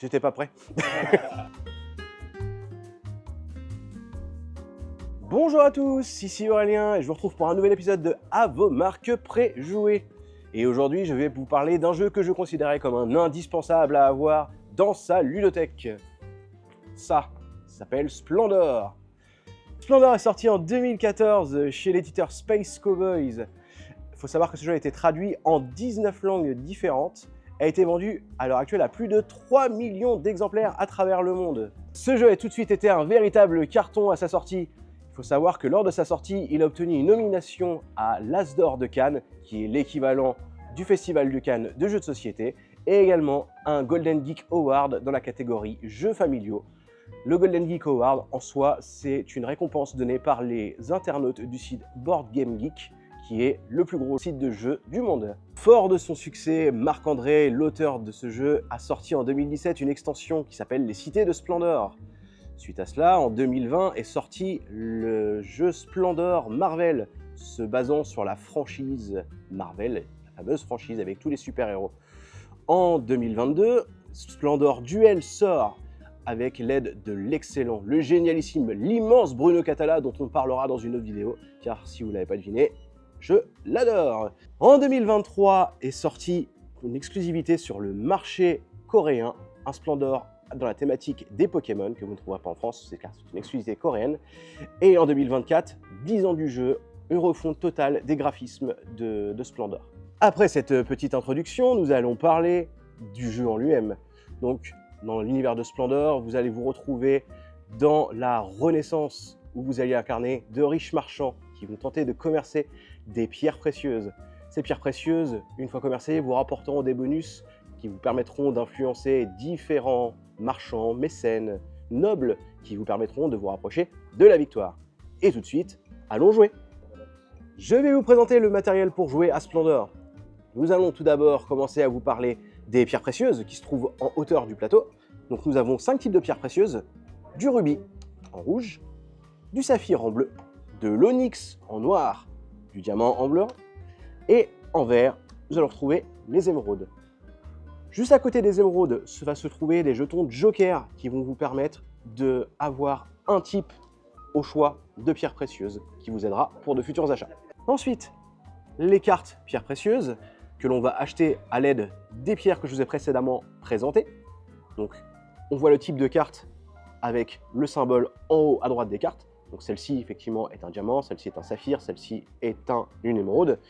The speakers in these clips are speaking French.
Tu n'étais pas prêt? Bonjour à tous, ici Aurélien et je vous retrouve pour un nouvel épisode de À vos marques pré-jouées. Et aujourd'hui, je vais vous parler d'un jeu que je considérais comme un indispensable à avoir dans sa ludothèque. Ça s'appelle Splendor. Splendor est sorti en 2014 chez l'éditeur Space Cowboys. Il faut savoir que ce jeu a été traduit en 19 langues différentes et a été vendu à l'heure actuelle à plus de 3 millions d'exemplaires à travers le monde. Ce jeu a tout de suite été un véritable carton à sa sortie. Il faut savoir que lors de sa sortie, il a obtenu une nomination à l'As d'Or de Cannes, qui est l'équivalent du Festival de Cannes de jeux de société, et également un Golden Geek Award dans la catégorie jeux familiaux. Le Golden Geek Award, en soi, c'est une récompense donnée par les internautes du site Board Game Geek, qui est le plus gros site de jeux du monde. Fort de son succès, Marc-André, l'auteur de ce jeu, a sorti en 2017 une extension qui s'appelle Les Cités de Splendor. Suite à cela, en 2020 est sorti le jeu Splendor Marvel, se basant sur la franchise Marvel, la fameuse franchise avec tous les super-héros. En 2022, Splendor Duel sort avec l'aide de l'excellent, le génialissime, l'immense Bruno Catala, dont on parlera dans une autre vidéo, car si vous ne l'avez pas deviné, je l'adore. En 2023 est sorti une exclusivité sur le marché coréen, un Splendor dans la thématique des Pokémon, que vous ne trouverez pas en France, c'est une exclusivité coréenne. Et en 2024, 10 ans du jeu, une refonte totale des graphismes de Splendor. Après cette petite introduction, nous allons parler du jeu en lui-même. Donc, dans l'univers de Splendor, vous allez vous retrouver dans la Renaissance, où vous allez incarner de riches marchands qui vont tenter de commercer des pierres précieuses. Ces pierres précieuses, une fois commercées, vous rapporteront des bonus qui vous permettront d'influencer différents marchands, mécènes, nobles, qui vous permettront de vous rapprocher de la victoire. Et tout de suite, allons jouer. Je vais vous présenter le matériel pour jouer à Splendor. Nous allons tout d'abord commencer à vous parler des pierres précieuses qui se trouvent en hauteur du plateau. Donc nous avons 5 types de pierres précieuses, du rubis en rouge, du saphir en bleu, de l'onyx en noir, du diamant en bleu, et en vert, nous allons retrouver les émeraudes. Juste à côté des émeraudes, va se trouver des jetons Joker qui vont vous permettre d'avoir un type au choix de pierres précieuses qui vous aidera pour de futurs achats. Ensuite, les cartes pierres précieuses que l'on va acheter à l'aide des pierres que je vous ai précédemment présentées. Donc, on voit le type de carte avec le symbole en haut à droite des cartes. Donc celle-ci, effectivement, est un diamant, celle-ci est un saphir, celle-ci est une émeraude.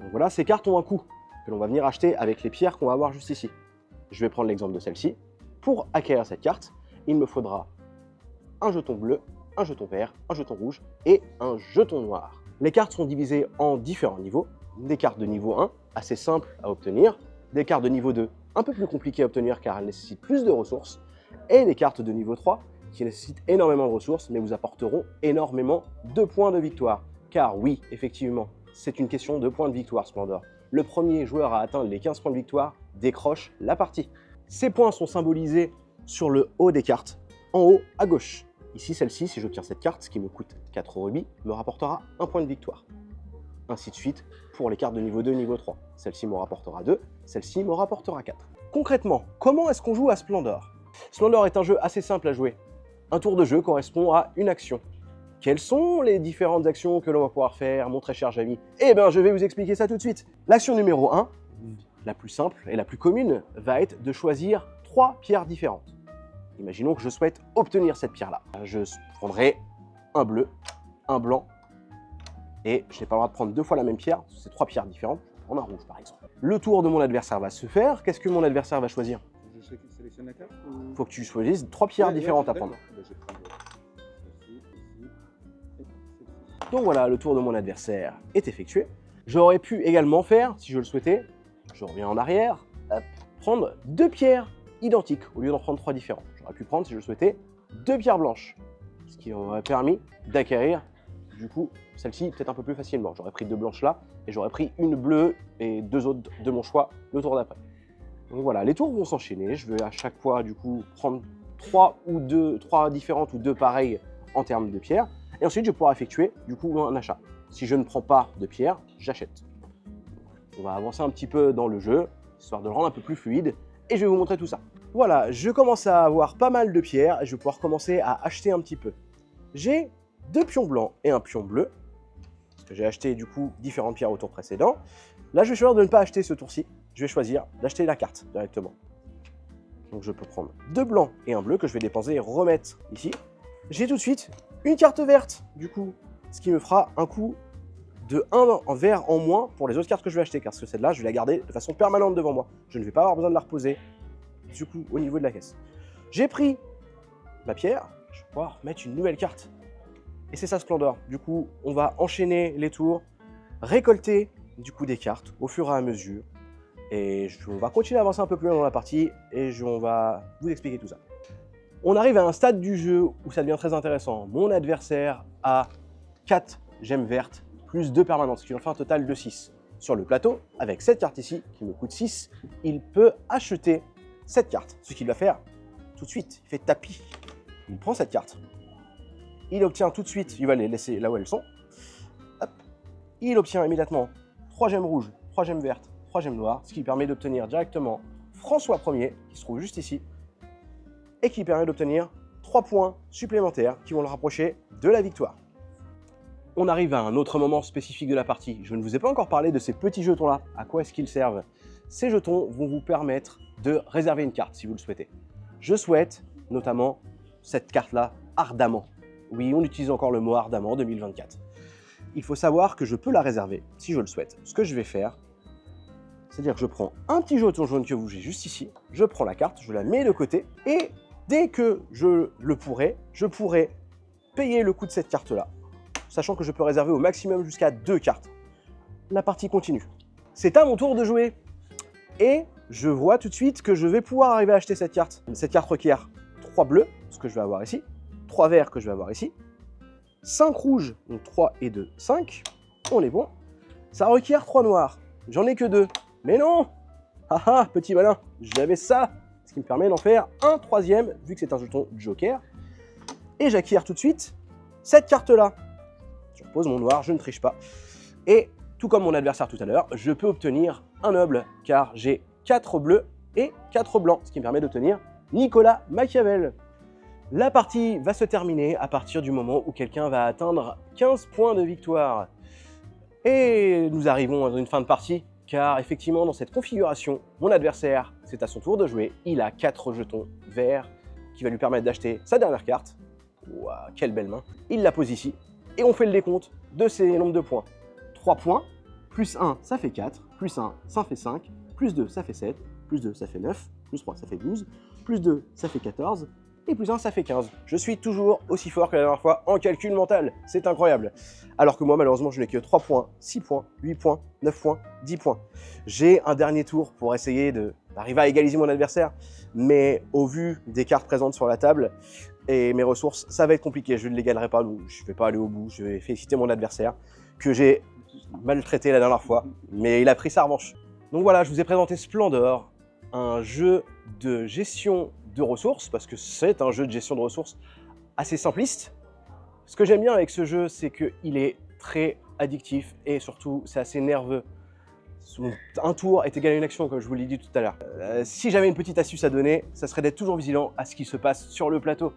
Donc voilà, ces cartes ont un coût que l'on va venir acheter avec les pierres qu'on va avoir juste ici. Je vais prendre l'exemple de celle-ci. Pour acquérir cette carte, il me faudra un jeton bleu, un jeton vert, un jeton rouge et un jeton noir. Les cartes sont divisées en différents niveaux. Des cartes de niveau 1, assez simples à obtenir. Des cartes de niveau 2, un peu plus compliquées à obtenir car elles nécessitent plus de ressources. Et des cartes de niveau 3, qui nécessitent énormément de ressources, mais vous apporteront énormément de points de victoire. Car oui, effectivement, c'est une question de points de victoire, Splendor. Le premier joueur à atteindre les 15 points de victoire décroche la partie. Ces points sont symbolisés sur le haut des cartes, en haut à gauche. Ici, celle-ci, si j'obtiens cette carte, ce qui me coûte 4 rubis, me rapportera un point de victoire. Ainsi de suite pour les cartes de niveau 2 et niveau 3. Celle-ci me rapportera 2, celle-ci me rapportera 4. Concrètement, comment est-ce qu'on joue à Splendor? Splendor est un jeu assez simple à jouer. Un tour de jeu correspond à une action. Quelles sont les différentes actions que l'on va pouvoir faire, mon très cher Jamy? Eh bien, je vais vous expliquer ça tout de suite. L'action numéro 1, la plus simple et la plus commune, va être de choisir 3 pierres différentes. Imaginons que je souhaite obtenir cette pierre-là. Je prendrai un bleu, un blanc, et je n'ai pas le droit de prendre 2 fois la même pierre, c'est 3 pierres différentes. Je vais prendre un rouge, par exemple. Le tour de mon adversaire va se faire. Qu'est-ce que mon adversaire va choisir? Je sélectionne la carte ou... Il faut que tu choisisses 3 pierres différentes à prendre. Donc voilà, le tour de mon adversaire est effectué. J'aurais pu également faire, si je le souhaitais, je reviens en arrière, hop, prendre 2 pierres identiques au lieu d'en prendre 3 différentes. J'aurais pu prendre, si je le souhaitais, 2 pierres blanches, ce qui m'aurait permis d'acquérir, du coup, celle-ci peut-être un peu plus facilement. J'aurais pris 2 blanches là, et j'aurais pris une bleue et 2 autres de mon choix le tour d'après. Donc voilà, les tours vont s'enchaîner. Je vais à chaque fois, du coup, prendre 3 différentes ou 2 pareilles en termes de pierres. Et ensuite, je vais pouvoir effectuer, du coup, un achat. Si je ne prends pas de pierres, j'achète. On va avancer un petit peu dans le jeu, histoire de le rendre un peu plus fluide. Et je vais vous montrer tout ça. Voilà, je commence à avoir pas mal de pierres et je vais pouvoir commencer à acheter un petit peu. J'ai 2 pions blancs et un pion bleu, parce que j'ai acheté du coup différentes pierres au tour précédent. Là, je vais choisir de ne pas acheter ce tour-ci, je vais choisir d'acheter la carte directement. Donc je peux prendre 2 blancs et un bleu que je vais dépenser et remettre ici. J'ai tout de suite une carte verte, du coup, ce qui me fera un coup de 1 en vert en moins pour les autres cartes que je vais acheter, parce que celle-là, je vais la garder de façon permanente devant moi. Je ne vais pas avoir besoin de la reposer, du coup, au niveau de la caisse. J'ai pris ma pierre, je vais pouvoir mettre une nouvelle carte. Et c'est ça Splendor. Du coup, on va enchaîner les tours, récolter du coup des cartes au fur et à mesure. Et on va continuer à avancer un peu plus loin dans la partie et on va vous expliquer tout ça. On arrive à un stade du jeu où ça devient très intéressant. Mon adversaire a 4 gemmes vertes plus 2 permanentes, ce qui en fait un total de 6. Sur le plateau, avec cette carte ici, qui me coûte 6, il peut acheter cette carte. Ce qu'il va faire tout de suite, il fait tapis. Il prend cette carte. Il obtient tout de suite, il va les laisser là où elles sont. Hop. Il obtient immédiatement 3 gemmes rouges, 3 gemmes vertes, 3 gemmes noires, ce qui lui permet d'obtenir directement François Ier, qui se trouve juste ici, et qui permet d'obtenir 3 points supplémentaires qui vont le rapprocher de la victoire. On arrive à un autre moment spécifique de la partie. Je ne vous ai pas encore parlé de ces petits jetons-là. À quoi est-ce qu'ils servent? Ces jetons vont vous permettre de réserver une carte si vous le souhaitez. Je souhaite notamment cette carte-là ardemment. Oui, on utilise encore le mot ardemment 2024. Il faut savoir que je peux la réserver si je le souhaite. Ce que je vais faire, c'est-à-dire que je prends un petit jeton jaune que j'ai juste ici, je prends la carte, je la mets de côté, et dès que je pourrai payer le coût de cette carte-là, sachant que je peux réserver au maximum jusqu'à 2 cartes. La partie continue. C'est à mon tour de jouer. Et je vois tout de suite que je vais pouvoir arriver à acheter cette carte. Cette carte requiert 3 bleus, ce que je vais avoir ici, 3 verts que je vais avoir ici, 5 rouges, donc 3 et 2, 5. On est bon. Ça requiert 3 noirs. J'en ai que 2. Mais non! Haha, petit malin, j'avais ça, ce qui me permet d'en faire un troisième, vu que c'est un jeton joker. Et j'acquiers tout de suite cette carte-là. Je repose mon noir, je ne triche pas. Et tout comme mon adversaire tout à l'heure, je peux obtenir un noble, car j'ai 4 bleus et 4 blancs, ce qui me permet d'obtenir Nicolas Machiavel. La partie va se terminer à partir du moment où quelqu'un va atteindre 15 points de victoire. Et nous arrivons à une fin de partie, car effectivement dans cette configuration, mon adversaire, c'est à son tour de jouer, il a 4 jetons verts qui va lui permettre d'acheter sa dernière carte. Waouh, quelle belle main. Il la pose ici, et on fait le décompte de ses nombres de points. 3 points, plus 1 ça fait 4, plus 1 ça fait 5, plus 2 ça fait 7, plus 2 ça fait 9, plus 3 ça fait 12, plus 2 ça fait 14, et plus 1 ça fait 15. Je suis toujours aussi fort que la dernière fois en calcul mental, c'est incroyable. Alors que moi malheureusement je n'ai que 3 points, 6 points, 8 points, 9 points, 10 points. J'ai un dernier tour pour essayer d'arriver à égaliser mon adversaire, mais au vu des cartes présentes sur la table et mes ressources, ça va être compliqué, je ne l'égalerai pas, donc je ne vais pas aller au bout, je vais féliciter mon adversaire, que j'ai maltraité la dernière fois, mais il a pris sa revanche. Donc voilà, je vous ai présenté Splendor, un jeu de gestion de ressources, parce que c'est un jeu de gestion de ressources assez simpliste. Ce que j'aime bien avec ce jeu, c'est qu'il est très addictif et surtout, c'est assez nerveux. Un tour est égal à une action, comme je vous l'ai dit tout à l'heure. Si j'avais une petite astuce à donner, ça serait d'être toujours vigilant à ce qui se passe sur le plateau.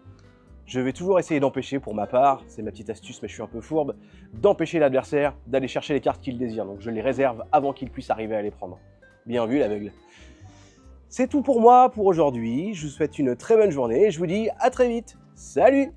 Je vais toujours essayer d'empêcher, pour ma part, c'est ma petite astuce mais je suis un peu fourbe, d'empêcher l'adversaire d'aller chercher les cartes qu'il désire. Donc je les réserve avant qu'il puisse arriver à les prendre. Bien vu l'aveugle. C'est tout pour moi pour aujourd'hui, je vous souhaite une très bonne journée et je vous dis à très vite. Salut!